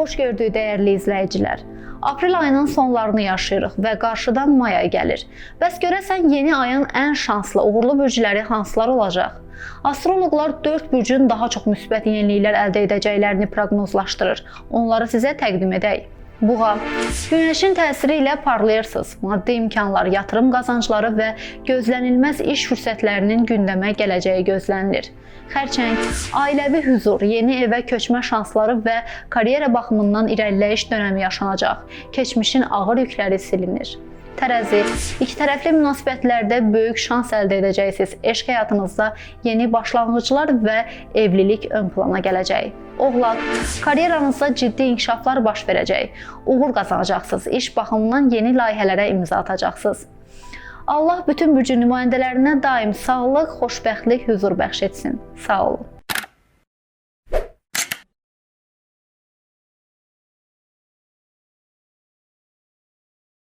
Xoş gördük dəyərli izləyicilər. Aprel ayının sonlarını yaşayırıq və qarşıdan may ayı gəlir. Bəs görəsən yeni ayın ən şanslı, uğurlu bürcləri hansılar olacaq? Astroloqlar 4 bürcün daha çox müsbət yeniliklər əldə edəcəklərini proqnozlaşdırır. Onları sizə təqdim edək. Buğa, günəşin təsiri ilə parlayırsınız. Maddi imkanlar, yatırım qazancları və gözlənilməz iş fürsətlərinin gündəmə gələcəyi gözlənilir. Xərçəng, ailəvi huzur, yeni evə köçmə şansları və karyera baxımından irəliləyiş dönəmi yaşanacaq. Keçmişin ağır yükləri silinir. Tərəzi, ikitərəfli münasibətlərdə böyük şans əldə edəcəksiniz. Eşq həyatınızda yeni başlanğıclar və evlilik ön plana gələcək. Oğlaq, karyeranızda ciddi inkişaflar baş verəcək. Uğur qazanacaqsınız. İş baxımından yeni layihələrə imza atacaqsınız. Allah bütün bürcün nümayəndələrinə daim sağlıq, xoşbəxtlik, huzur bəxş etsin. Sağ olun.